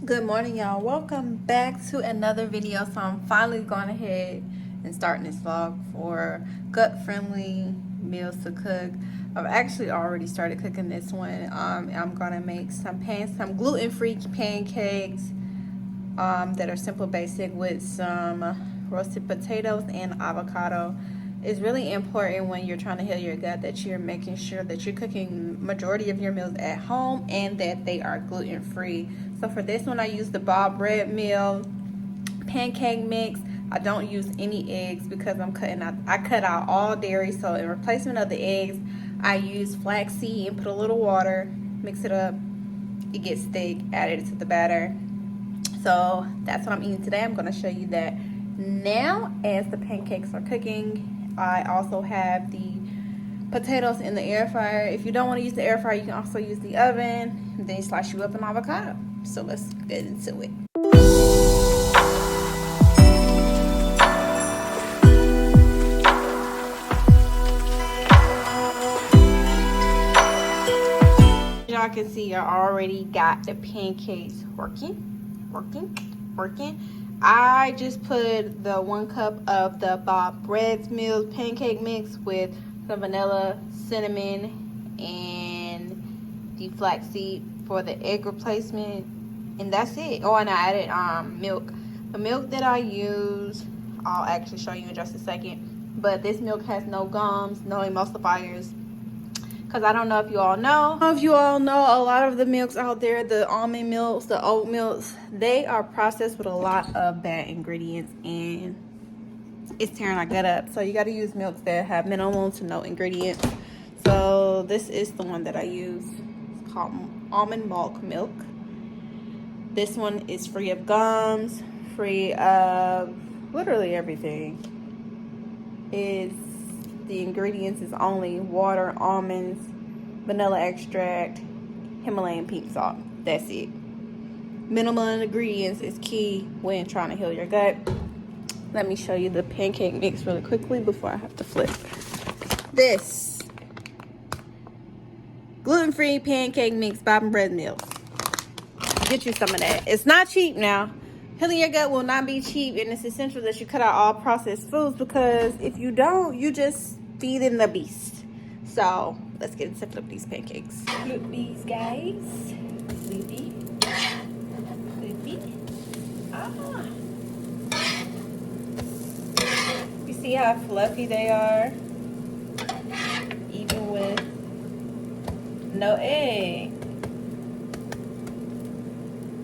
Good morning, y'all. Welcome back to another video. So I'm finally going ahead and starting this vlog for gut-friendly meals to cook. I've actually already started cooking this one. I'm gonna make some gluten-free pancakes that are simple, basic, with some roasted potatoes and avocado. It's really important when you're trying to heal your gut that you're making sure that you're cooking majority of your meals at home and that they are gluten-free. So for this one, I use the Bob bread meal pancake mix. I don't use any eggs because I cut out all dairy. So in replacement of the eggs, I use flaxseed and put a little water, mix it up. It gets thick, add it to the batter. So that's what I'm eating today. I'm going to show you that now as the pancakes are cooking. I also have the potatoes in the air fryer. If you don't want to use the air fryer, you can also use the oven. And then slice you up an avocado. So let's get into it. Y'all can see I already got the pancakes working. I just put the 1 cup of the Bob bread meal pancake mix with some vanilla, cinnamon, and the flaxseed for the egg replacement, and that's it. Oh, and I added milk. The milk that I use, I'll actually show you in just a second, but this milk has no gums, no emulsifiers. Because I don't know if you all know. A lot of the milks out there, the almond milks, the oat milks, they are processed with a lot of bad ingredients and it's tearing our gut up. So you got to use milks that have minimal to no ingredients. So this is the one that I use. It's called almond milk milk. This one is free of gums, free of literally everything. The ingredients is only water, almonds, vanilla extract, Himalayan pink salt. That's it. Minimal ingredients is key when trying to heal your gut. Let me show you the pancake mix really quickly before I have to flip. This gluten-free pancake mix, Bob bread meal. Get you some of that. It's not cheap now. Healing your gut will not be cheap, and it's essential that you cut out all processed foods, because if you don't, you just feeding the beast. So let's get into flip these pancakes. Flip these, guys. Flippy. Ah. You see how fluffy they are? Even with no egg.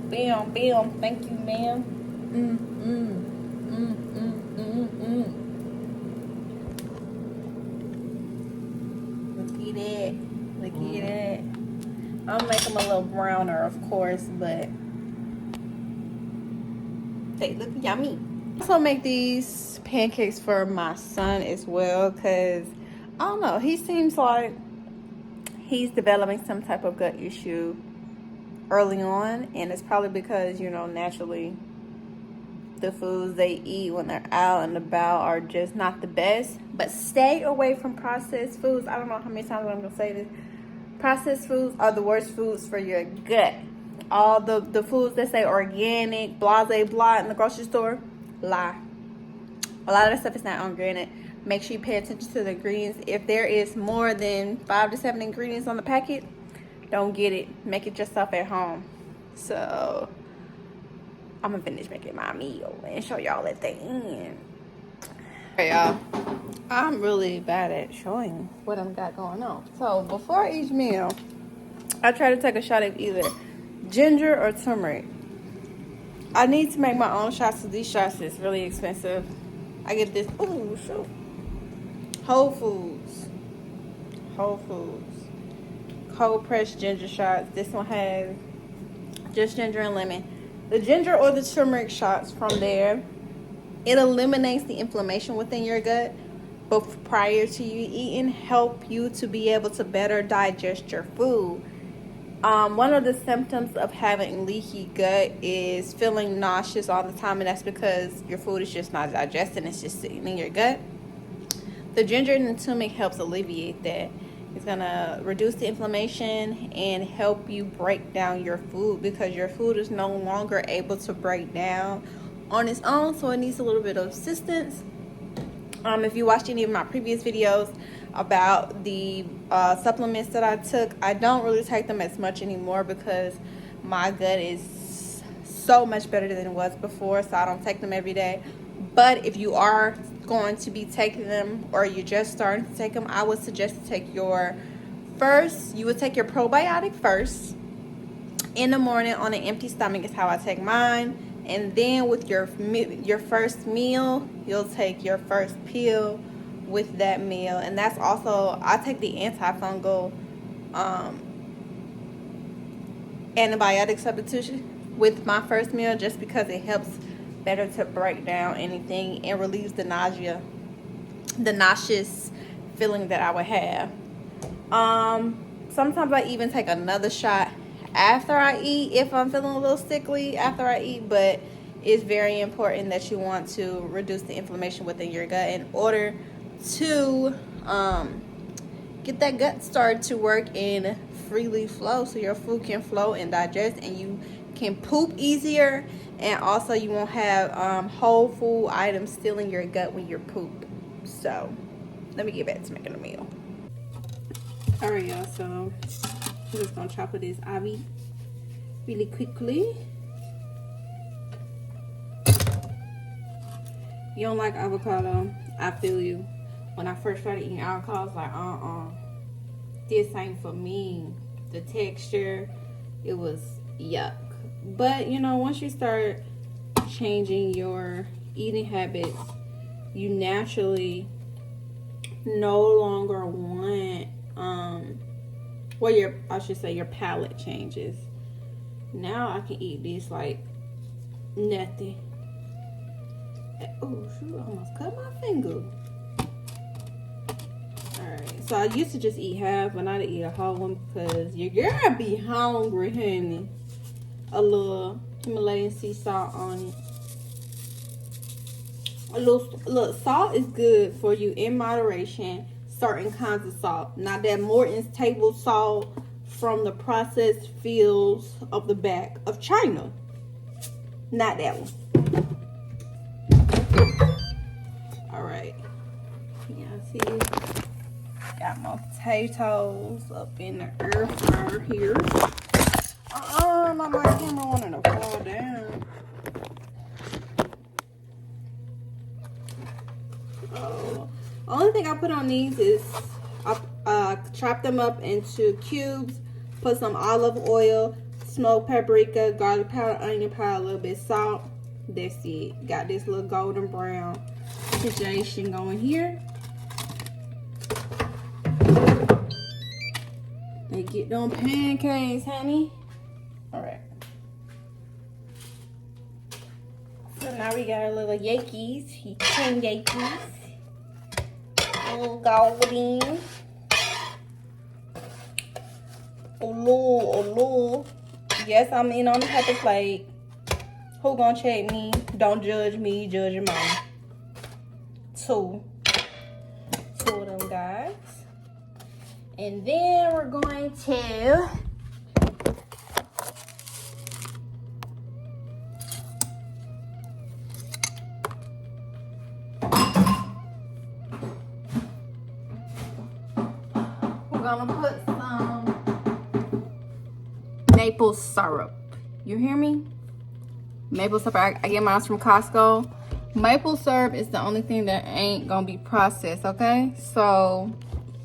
Bam, bam. Thank you, ma'am. Look at that. I'll make them a little browner, of course, but they look yummy. I also make these pancakes for my son as well, because I don't know, he seems like he's developing some type of gut issue early on, and it's probably because, you know, naturally the foods they eat when they're out and about are just not the best. But stay away from processed foods. I don't know how many times I'm gonna say this. Processed foods are the worst foods for your gut. All the foods that say organic, blase blah in the grocery store, lie. A lot of that stuff is not organic. Make sure you pay attention to the ingredients. If there is more than 5 to 7 ingredients on the packet, don't get it. Make it yourself at home. So I'm gonna finish making my meal and show y'all at the end. Hey y'all, I'm really bad at showing what I've got going on. So before each meal, I try to take a shot of either ginger or turmeric. I need to make my own shots, because these shots is really expensive. I get this, Whole Foods cold pressed ginger shots. This one has just ginger and lemon. The ginger or the turmeric shots from there, it eliminates the inflammation within your gut, but prior to you eating, help you to be able to better digest your food. One of the symptoms of having leaky gut is feeling nauseous all the time, and that's because your food is just not digesting, it's just sitting in your gut. The ginger and the turmeric helps alleviate that. It's gonna reduce the inflammation and help you break down your food, because your food is no longer able to break down on its own, so it needs a little bit of assistance. If you watched any of my previous videos about the supplements that I took, I don't really take them as much anymore because my gut is so much better than it was before, so I don't take them every day. But if you are going to be taking them, or you're just starting to take them, I would suggest to take you would take your probiotic first in the morning on an empty stomach is how I take mine. And then with your first meal, you'll take your first pill with that meal. And that's also, I take the antifungal antibiotic substitution with my first meal, just because it helps better to break down anything and relieves the nauseous feeling that I would have. Sometimes I even take another shot after I eat if I'm feeling a little sickly after I eat, but it's very important that you want to reduce the inflammation within your gut in order to get that gut started to work and freely flow, so your food can flow and digest, and you can poop easier, and also you won't have whole food items still in your gut when you're poop. So let me get back to making a meal. All right, y'all, so I'm just gonna chop with this avi really quickly. You don't like avocado? I feel you. When I first started eating avocado, I was like, this ain't for me. The texture, it was yuck. But you know, once you start changing your eating habits, you naturally no longer want your palate changes. Now I can eat this like nothing. Oh shoot, I almost cut my finger. Alright, so I used to just eat half, but now I eat a whole one because your girl be hungry, honey. A little Himalayan sea salt on it. Look, salt is good for you in moderation. Certain kinds of salt, not that Morton's table salt from the processed fields of the back of China. Not that one. All right. Yeah, see, got my potatoes up in the air fryer here. My camera wanted to fall down. Oh, only thing I put on these is I chop them up into cubes, put some olive oil, smoked paprika, garlic powder, onion powder, a little bit of salt. That's it. Got this little golden brown situation going here. They get them pancakes, honey. All right. So now we got our little Yankees, 10 Yankees. Golden. Oh, yes, I'm in on the paper plate. Who gonna check me? Don't judge me, judge your mama. Two of them guys. And then we're going to put some maple syrup. You hear me? Maple syrup. I get mine from Costco. Maple syrup is the only thing that ain't gonna be processed, okay? So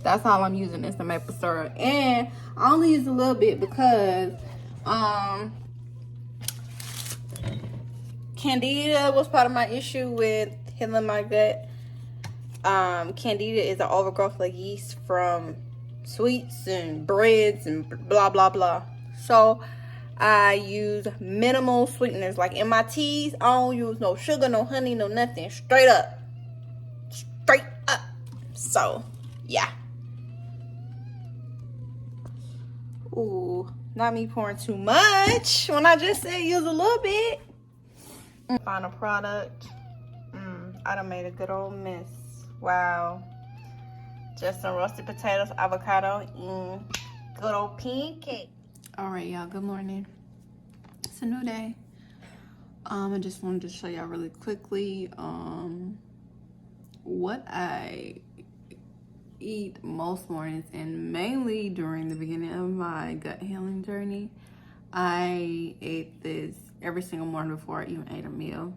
that's all I'm using is the maple syrup. And I only use a little bit because Candida was part of my issue with healing my gut. Candida is an overgrowth of yeast from sweets and breads and blah blah blah. So I use minimal sweeteners. Like in my teas, I don't use no sugar, no honey, no nothing. Straight up. So yeah. Ooh, not me pouring too much when I just said use a little bit. Final product. I done made a good old mess. Wow. Just some roasted potatoes, avocado, and good old pancake. All right, y'all, good morning. It's a new day. I just wanted to show y'all really quickly what I eat most mornings, and mainly during the beginning of my gut healing journey. I ate this every single morning before I even ate a meal,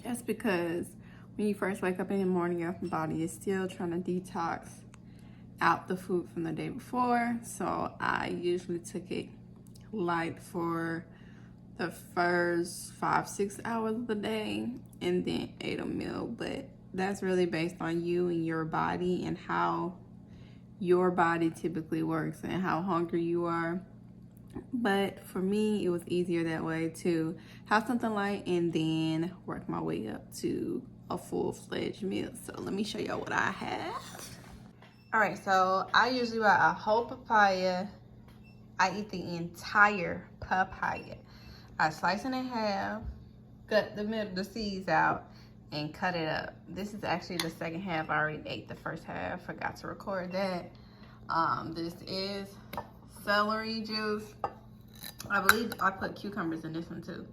just because when you first wake up in the morning, your body is still trying to detox out the food from the day before. So I usually took it light for the first 5-6 hours of the day and then ate a meal. But that's really based on you and your body and how your body typically works and how hungry you are. But for me, it was easier that way to have something light and then work my way up to a full-fledged meal. So let me show y'all what I have. All right, so I usually buy a whole papaya. I eat the entire papaya. I slice it in half, cut the seeds out, and cut it up. This is actually the second half. I already ate the first half. Forgot to record that. This is celery juice. I believe I put cucumbers in this one too.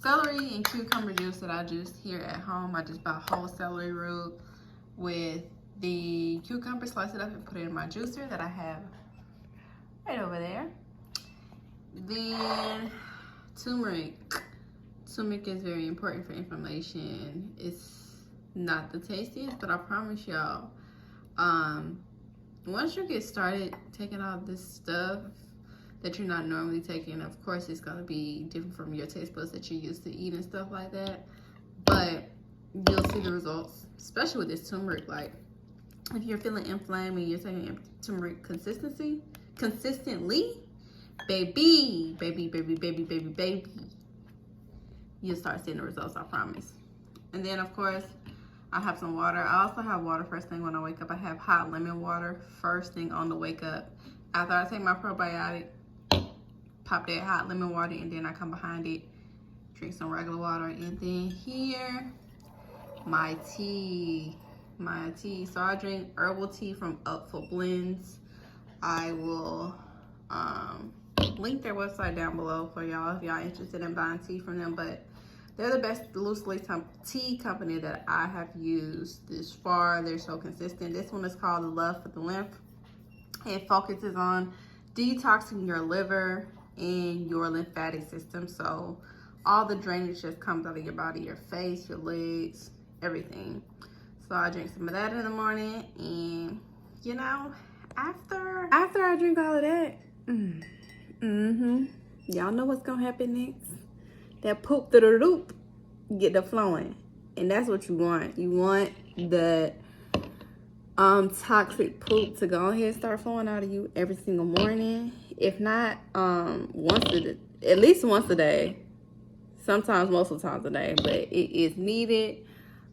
Celery and cucumber juice that I juiced here at home. I just buy whole celery root with the cucumber, slice it up and put it in my juicer that I have right over there. Then turmeric. Turmeric is very important for inflammation. It's not the tastiest, but I promise y'all, once you get started taking all this stuff that you're not normally taking, of course it's gonna be different from your taste buds that you're used to eating, stuff like that. But you'll see the results, especially with this turmeric. Like, if you're feeling inflamed and you're taking turmeric consistently, baby, you'll start seeing the results, I promise. And then, of course, I have some water. I also have water first thing when I wake up. I have hot lemon water first thing on the wake up. After I take my probiotic, pop that hot lemon water, and then I come behind it, drink some regular water. And then here, my tea. So I drink herbal tea from Up for Blends. I will link their website down below for y'all if y'all interested in buying tea from them. But they're the best loose leaf tea company that I have used this far. They're so consistent. This one is called Love for the Lymph. It focuses on detoxing your liver and your lymphatic system. So all the drainage just comes out of your body, your face, your legs, everything. So I drink some of that in the morning, and you know, after I drink all of that, y'all know what's gonna happen next. That poop to the loop get the flowing, and that's what you want. You want the toxic poop to go ahead and start flowing out of you every single morning. If not, at least once a day. Sometimes multiple times a day, but it is needed.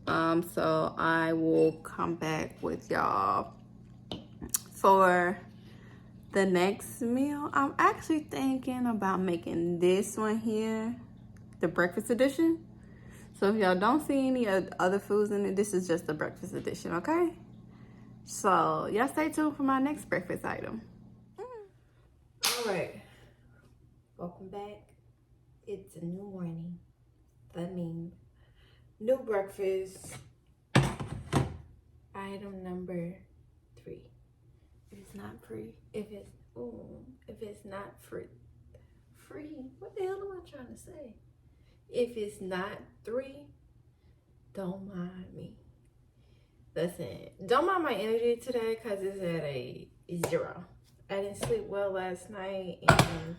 So I will come back with y'all for the next meal. I'm actually thinking about making this one here the breakfast edition. So if y'all don't see any other foods in it, this is just the breakfast edition, okay? So y'all stay tuned for my next breakfast item. All right, welcome back. It's a new morning. That means new breakfast. Item number 3. If it's not free, if it's not free, what the hell am I trying to say? If it's not 3, don't mind me. Listen, don't mind my energy today because it's at a 0. I didn't sleep well last night, and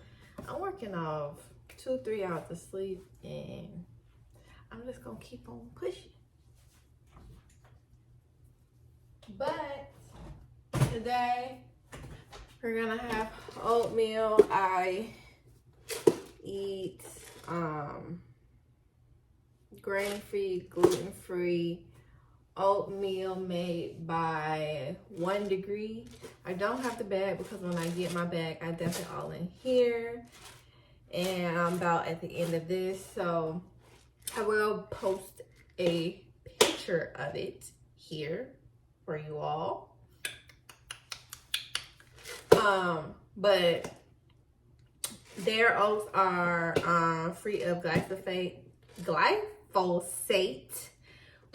I'm working off 2-3 hours of sleep, and I'm just gonna keep on pushing. But today we're gonna have oatmeal. I eat grain-free, gluten-free oatmeal made by 1 Degree. I don't have the bag because when I get my bag, I dump it all in here. And I'm about at the end of this, so I will post a picture of it here for you all. But their oats are free of glyphosate,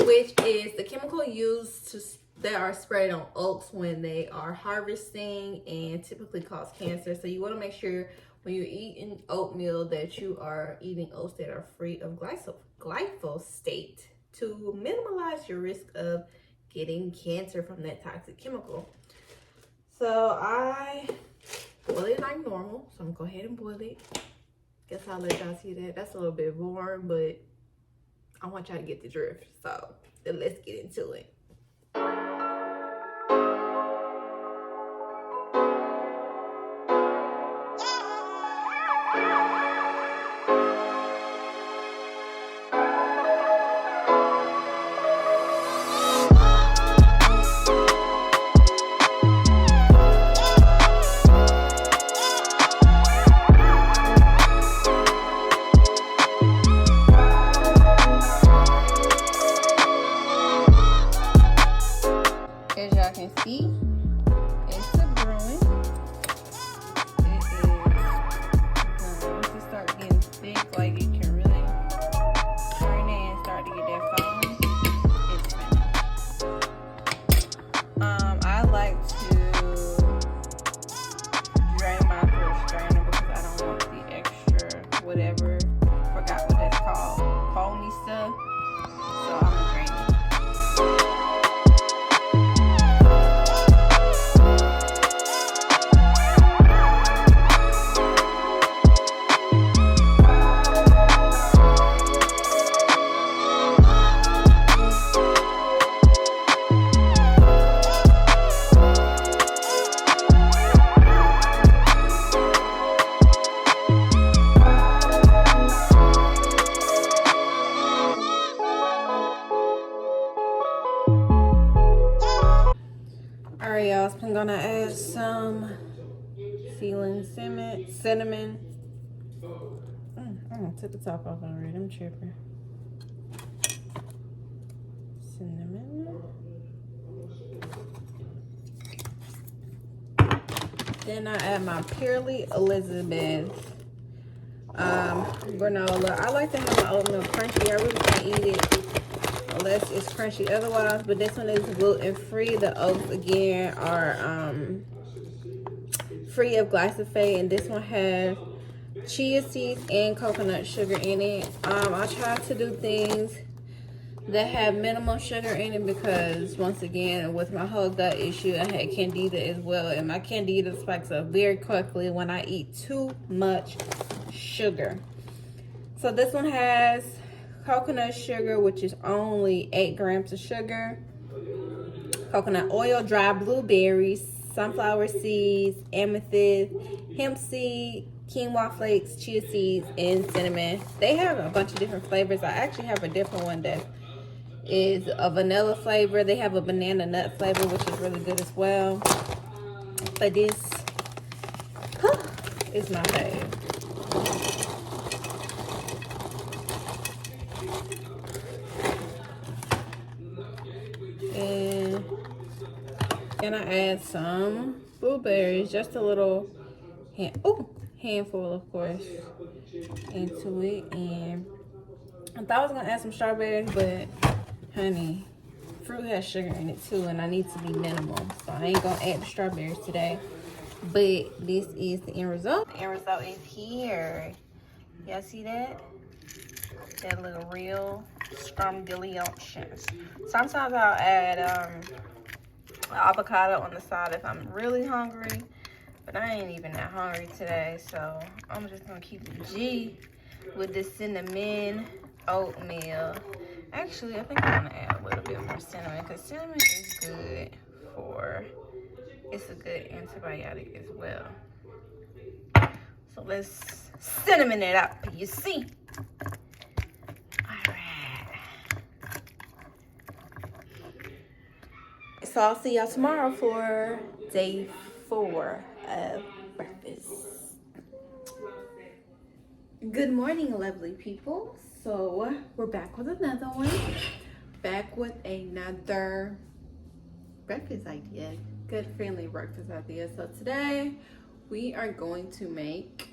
which is the chemical used that are sprayed on oats when they are harvesting and typically cause cancer. So you want to make sure when you're eating oatmeal that you are eating oats that are free of glyphosate to minimize your risk of getting cancer from that toxic chemical. So I boil it like normal. So I'm gonna go ahead and boil it. Guess I'll let y'all see that. That's a little bit boring, but I want y'all to get the drift. So let's get into it. As y'all can see, it's a brewing. It is once it starts getting thick, like it can really turn it and start to get that foam. It's finished. I like to drain my through strainer because I don't want the extra whatever, forgot what that's called, foamy stuff. So I'm gonna drain it. Alright, y'all, so I'm gonna add some sealing cinnamon. I took the top off already. I'm tripping. Cinnamon. Then I add my Purely Elizabeth granola. I like to have my oatmeal crunchy. I really can't eat it unless it's crunchy otherwise, but this one is gluten-free. The oats again are free of glyphosate, and this one has chia seeds and coconut sugar in it. I try to do things that have minimal sugar in it because once again, with my whole gut issue, I had candida as well, and my candida spikes up very quickly when I eat too much sugar. So this one has coconut sugar, which is only 8 grams of sugar, coconut oil, dry blueberries, sunflower seeds, amethyst, hemp seed, quinoa flakes, chia seeds, and cinnamon. They have a bunch of different flavors. I actually have a different one that is a vanilla flavor. They have a banana nut flavor, which is really good as well. But this is my fave. And then I add some blueberries, just a little handful, of course, into it. And I thought I was gonna add some strawberries, but honey, fruit has sugar in it too, and I need to be minimal, so I ain't gonna add the strawberries today. But this is the end result. The end result is here. Y'all see that? That little real scrumdiddlyumptious. Sometimes I'll add avocado on the side if I'm really hungry, but I ain't even that hungry today, so I'm just gonna keep it G with the cinnamon oatmeal. Actually, I think I'm gonna add a little bit more cinnamon because cinnamon is good it's a good antibiotic as well. So let's cinnamon it up, you see? So I'll see y'all tomorrow for day 4 of breakfast. Good morning, lovely people. So we're back with another one. Back with another breakfast idea, good friendly breakfast idea. So today we are going to make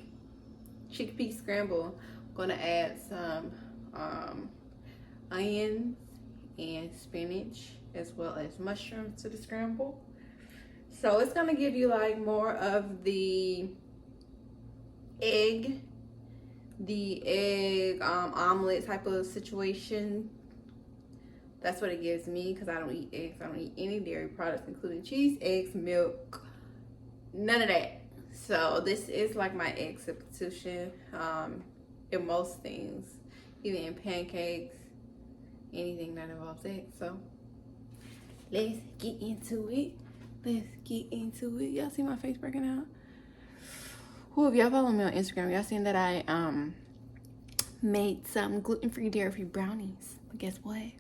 chickpea scramble. I'm going to add some onions and spinach as well as mushrooms to the scramble. So it's going to give you like more of the egg omelet type of situation. That's what it gives me because I don't eat eggs. I don't eat any dairy products, including cheese, eggs, milk, none of that. So this is like my egg substitution in most things, even in pancakes, anything that involves eggs. So let's get into it. Y'all see my face breaking out? Who, if y'all follow me on Instagram, y'all seen that I made some gluten-free, dairy-free brownies. But guess what?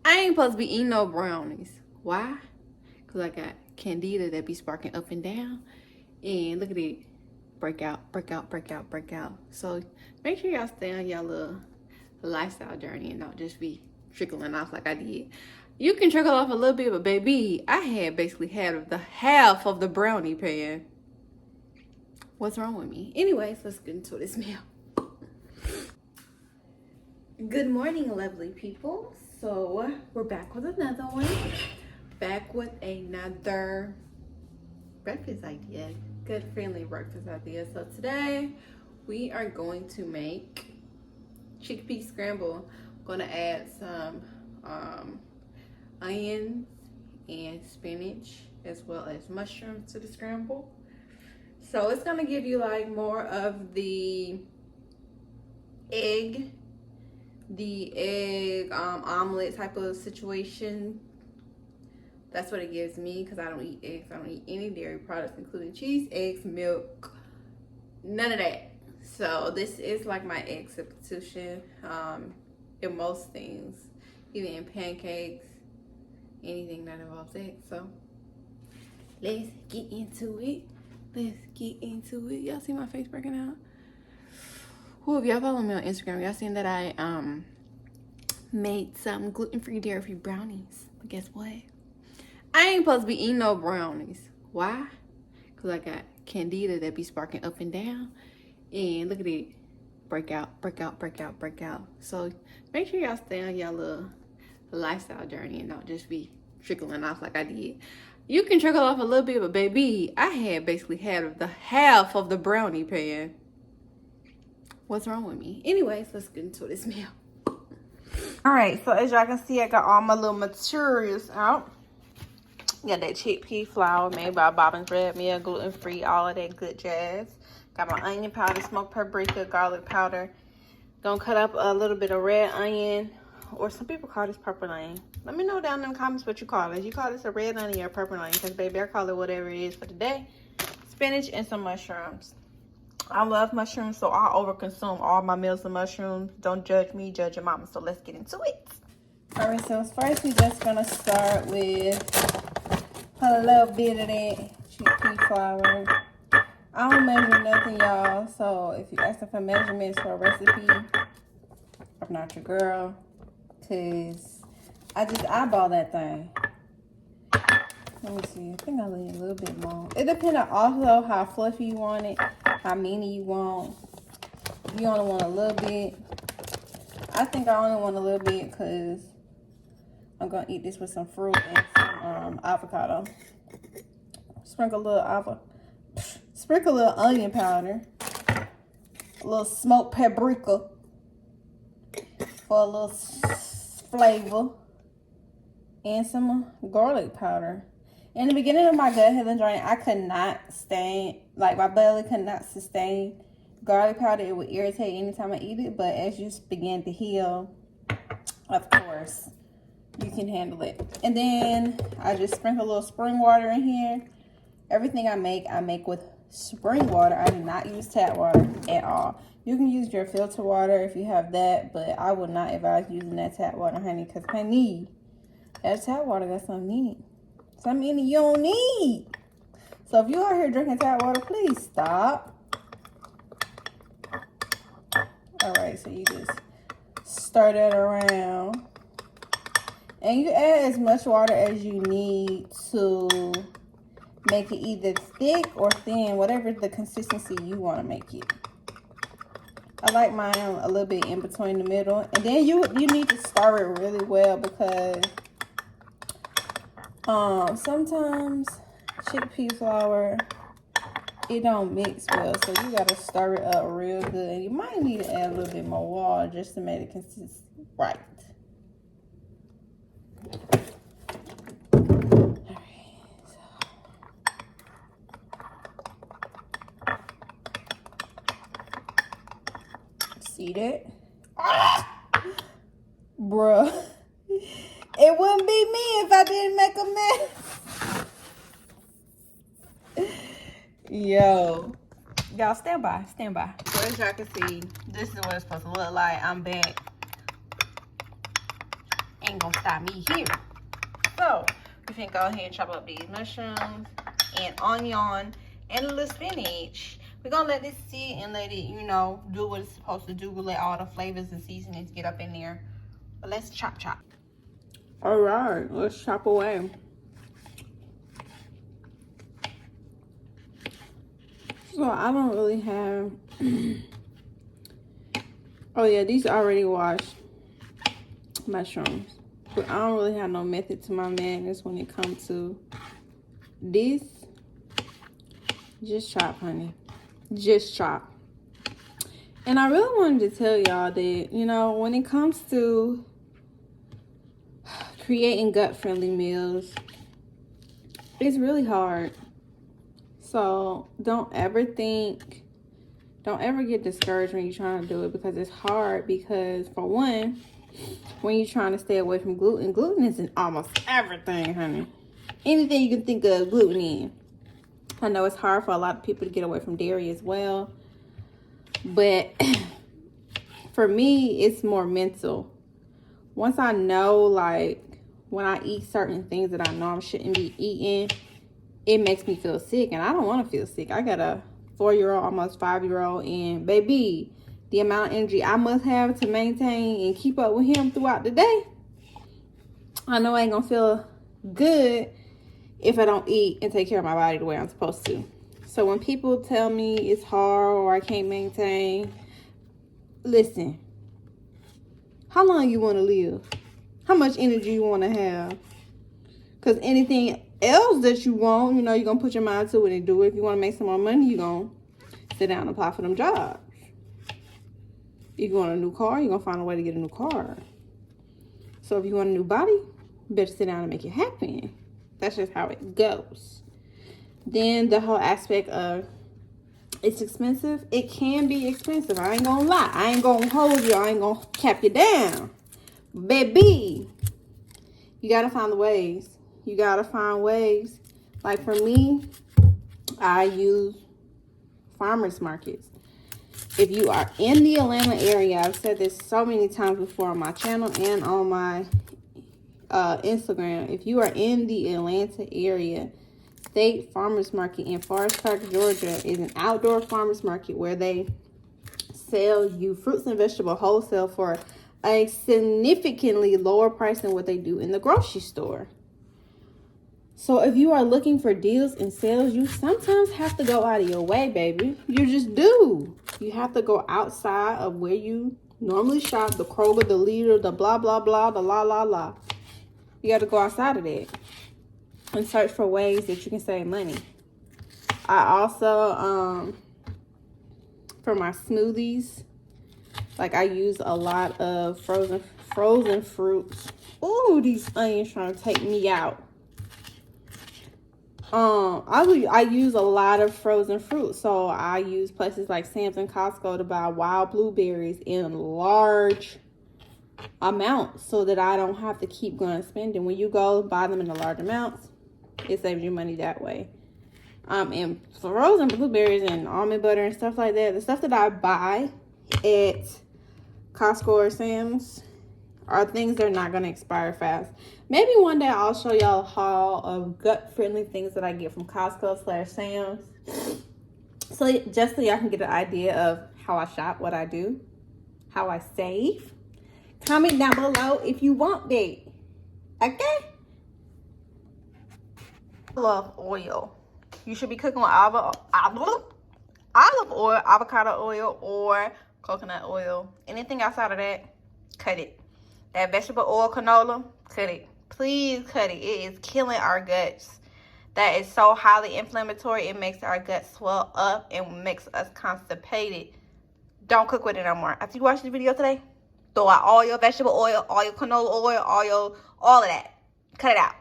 I ain't supposed to be eating no brownies. Why? Because I got candida that be sparking up and down. And look at it. Break out, break out, break out, break out. So make sure y'all stay on y'all little lifestyle journey and don't just be trickling off like I did. You can trickle off a little bit, but baby, I had basically had the half of the brownie pan. What's wrong with me? Anyways, let's get into this meal. Good morning, lovely people. So we're back with another one. Back with another breakfast idea. Good friendly breakfast idea. So today we are going to make chickpea scramble. I'm going to add some onions and spinach as well as mushrooms to the scramble. So it's going to give you like more of the egg omelet type of situation. That's what it gives me because I don't eat eggs. I don't eat any dairy products, including cheese, eggs, milk, none of that. So this is like my egg substitution in most things, even in pancakes, anything that involves eggs. So let's get into it. Y'all see my face breaking out? Who, if y'all follow me on Instagram, y'all seen that I made some gluten-free, dairy-free brownies. But guess what? I ain't supposed to be eating no brownies. Why? Because I got candida that be sparking up and down. And look at it. Break out, break out, break out, break out. So make sure y'all stay on y'all little lifestyle journey and don't just be trickling off like I did. You can trickle off a little bit, but baby, I had basically had the half of the brownie pan. What's wrong with me? Anyways, let's get into this meal. All right, so as y'all can see, I got all my little materials out. Got that chickpea flour made by Bobbin's Red Mill, gluten-free, all of that good jazz. Got my onion powder, smoked paprika, garlic powder. Gonna cut up a little bit of red onion, or some people call this purple onion. Let me know down in the comments what you call it. You call this a red onion or a purple onion, because baby, I call it whatever it is for today. Spinach and some mushrooms. I love mushrooms, so I overconsume all my meals of mushrooms. Don't judge me, judge your mama. So let's get into it. All right, so first we're just gonna start with a little bit of that chickpea flour. I don't measure nothing, y'all. So if you're asking for measurements for a recipe, I'm not your girl, cause I just eyeball that thing. Let me see. I think I need a little bit more. It depends on also how fluffy you want it, how many you want. If you only want a little bit, I think I only want a little bit because I'm gonna eat this with some fruit and some avocado. Sprinkle a little onion powder, a little smoked paprika for a little flavor, and some garlic powder. In the beginning of my gut healing journey, I could not stand, like my belly could not sustain garlic powder. It would irritate anytime I eat it, but as you begin to heal, of course, you can handle it. And then I just sprinkle a little spring water in here. Everything I make with spring water. I do not use tap water at all. You can use your filter water if you have that, but I would not advise using that tap water, honey, because honey, that tap water got something in it. Something in it you don't need. So if you are here drinking tap water, please stop. All right, so you just stir that around. And you add as much water as you need to make it either thick or thin, whatever the consistency you want to make it. I like mine a little bit in between the middle. And then you need to stir it really well because sometimes chickpea flour, it don't mix well. So you got to stir it up real good. And you might need to add a little bit more water just to make it consist right. See that? Bruh. It wouldn't be me if I didn't make a mess. Yo. Y'all stand by. Stand by. So as y'all can see, this is what it's supposed to look like. I'm back. Ain't gonna stop me here. So, we can go ahead and chop up these mushrooms and onion and a little spinach. We're gonna let this sit and let it, you know, do what it's supposed to do. We'll let all the flavors and seasonings get up in there. But let's chop. All right, let's chop away. So I don't really have, oh yeah, these are already washed mushrooms. But I don't really have no method to my madness when it comes to this. Just chop, honey. Just chop. And I really wanted to tell y'all that, you know, when it comes to creating gut-friendly meals, it's really hard. So don't ever get discouraged when you're trying to do it, because it's hard. Because for one, when you're trying to stay away from gluten is in almost everything, honey. Anything you can think of, gluten in. I know it's hard for a lot of people to get away from dairy as well. But for me, it's more mental. Once I know, like, when I eat certain things that I know I shouldn't be eating, it makes me feel sick. And I don't want to feel sick. I got a 4-year-old, almost 5-year-old. And baby, the amount of energy I must have to maintain and keep up with him throughout the day, I know I ain't going to feel good if I don't eat and take care of my body the way I'm supposed to. So when people tell me it's hard or I can't maintain, listen, how long you want to live? How much energy you want to have? Because anything else that you want, you know, you're going to put your mind to it and do it. If you want to make some more money, you're going to sit down and apply for them jobs. If you want a new car, you're going to find a way to get a new car. So if you want a new body, you better sit down and make it happen. That's just how it goes. Then the whole aspect of it's expensive. It can be expensive. I ain't gonna lie. I ain't gonna hold you. I ain't gonna cap you down. Baby, you gotta find the ways. You gotta find ways. Like for me, I use farmers markets. If you are in the Atlanta area, I've said this so many times before on my channel and on my Instagram. If you are in the Atlanta area, State Farmers Market in Forest Park, Georgia is an outdoor farmers market where they sell you fruits and vegetables wholesale for a significantly lower price than what they do in the grocery store. So if you are looking for deals and sales, you sometimes have to go out of your way, baby. You just do. You have to go outside of where you normally shop, the Kroger, the Lidl, the blah, blah, blah, the la, la, la. You got to go outside of that and search for ways that you can save money. I also, for my smoothies, like I use a lot of frozen fruits. Ooh, these onions trying to take me out. I use a lot of frozen fruit. So I use places like Sam's and Costco to buy wild blueberries in large amounts so that I don't have to keep going spending. When you go buy them in the large amounts, it saves you money that way. And frozen blueberries and almond butter and stuff like that, the stuff that I buy at Costco or Sam's are things that are not going to expire fast. Maybe one day I'll show y'all a haul of gut-friendly things that I get from Costco/Sam's. So just so y'all can get an idea of how I shop, what I do, how I save. Comment down below if you want that. Okay? Olive oil. You should be cooking with olive oil, avocado oil, or coconut oil. Anything outside of that, cut it. That vegetable oil canola, cut it. Please cut it. It is killing our guts. That is so highly inflammatory. It makes our guts swell up and makes us constipated. Don't cook with it no more. After you watch this video today, throw out all your vegetable oil, all your canola oil, all of that. Cut it out.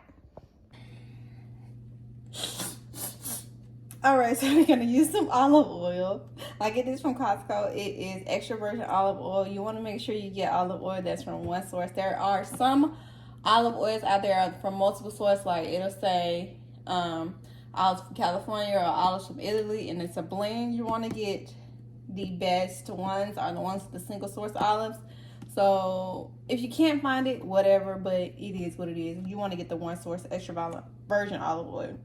All right, so we're gonna use some olive oil. I get this from Costco. It is extra virgin olive oil. You want to make sure you get olive oil that's from one source. There are some olive oils out there from multiple sources. Like it'll say olives from California or olives from Italy, and it's a blend. You want to get the best ones are the ones with the single source olives. So if you can't find it, whatever, but it is what it is. You want to get the one source extra virgin olive oil.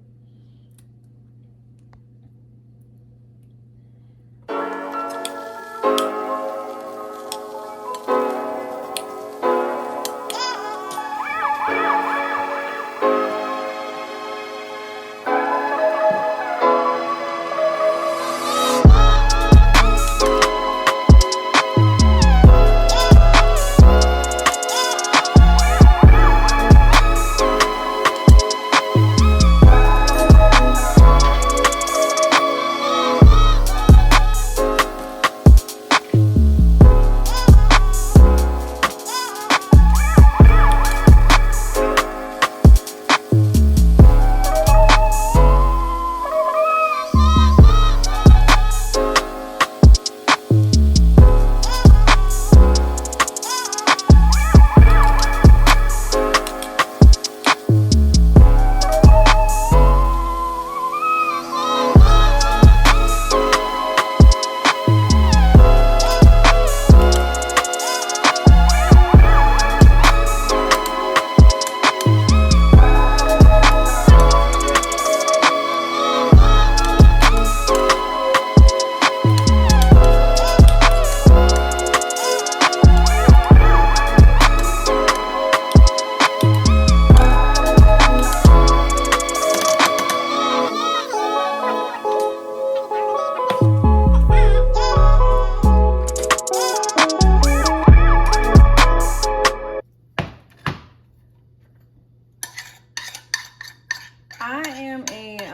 I am a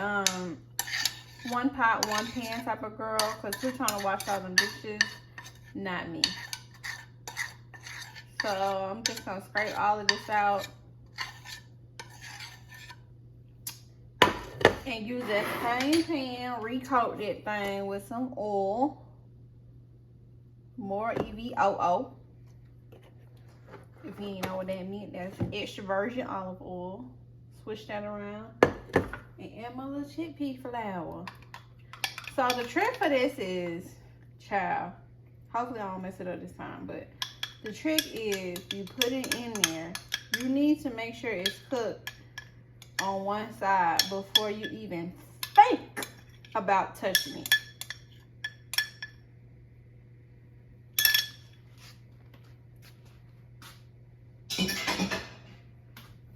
one pot, one pan type of girl because we're trying to wash all them dishes, not me. So I'm just gonna scrape all of this out and use that same pan, recoat that thing with some oil, more EVOO. If you ain't know what that means, that's extra virgin olive oil. Switch that around and add my little chickpea flour. So the trick for this is, child, hopefully I don't mess it up this time, but the trick is you put it in there. You need to make sure it's cooked on one side before you even think about touching it.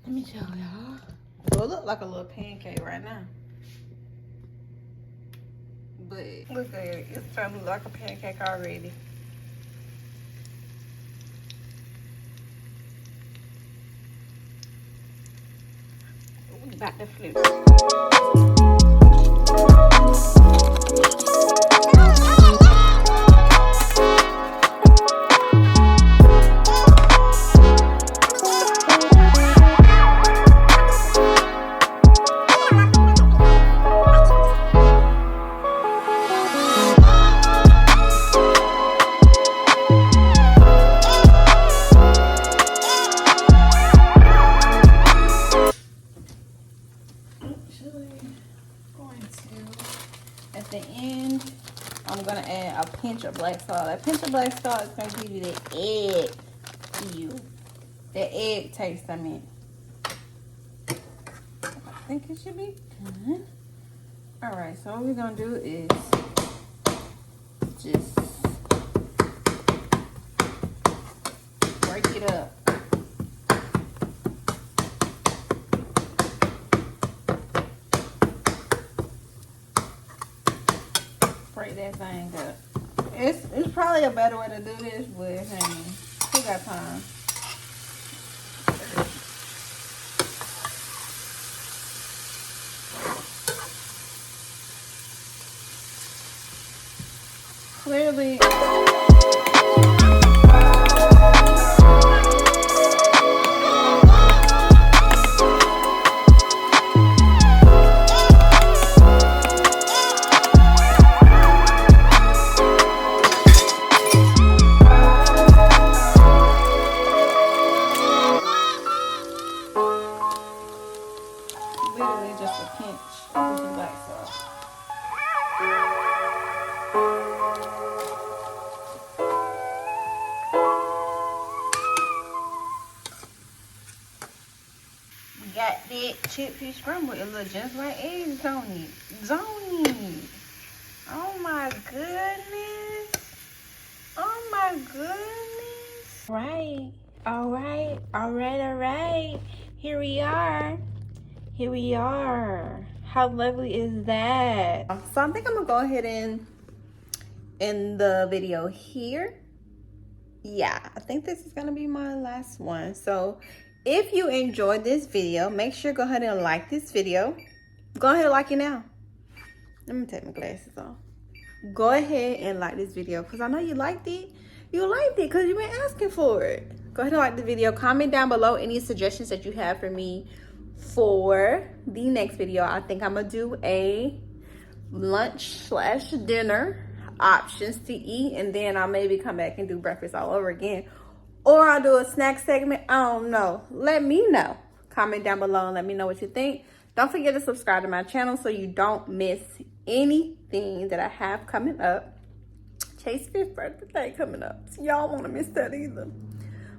Let me show y'all. So it look like a little pancake right now. But look at it. It's starting to look like a pancake already. We about to flip. At the end, I'm gonna add a pinch of black salt. That pinch of black salt is gonna give you the egg feel, the egg taste. I mean, I think it should be done. All right, so what we're gonna do is just break it up. probably a better way to do this, but honey, who got time? Clearly. Literally just a pinch of the black sauce. We got that chickpea scramble. It looks just like eggs on it. Zony. Oh my goodness. Oh my goodness. Right. All right. All right. All right. Here we are. Here we are. How lovely is that? So I think I'm gonna go ahead and end the video here. Yeah, I think this is gonna be my last one. So if you enjoyed this video, make sure go ahead and like this video. Go ahead and like it now. Let me take my glasses off. Go ahead and like this video because I know you liked it. You liked it because you've been asking for it. Go ahead and like the video. Comment down below any suggestions that you have for me for the next video. I think I'm gonna do a lunch/dinner options to eat, and then I'll maybe come back and do breakfast all over again, or I'll do a snack segment. I don't know. Let me know. Comment down below and let me know what you think. Don't forget to subscribe to my channel so you don't miss anything that I have coming up. Chase's 5th birthday coming up, so y'all want to miss that either.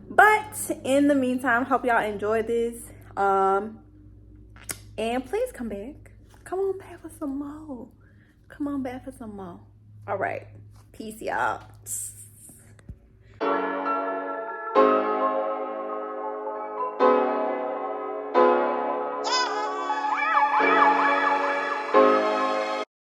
But in the meantime, hope y'all enjoyed this. And please come back. Come on back for some more. Come on back for some more. All right. Peace, y'all.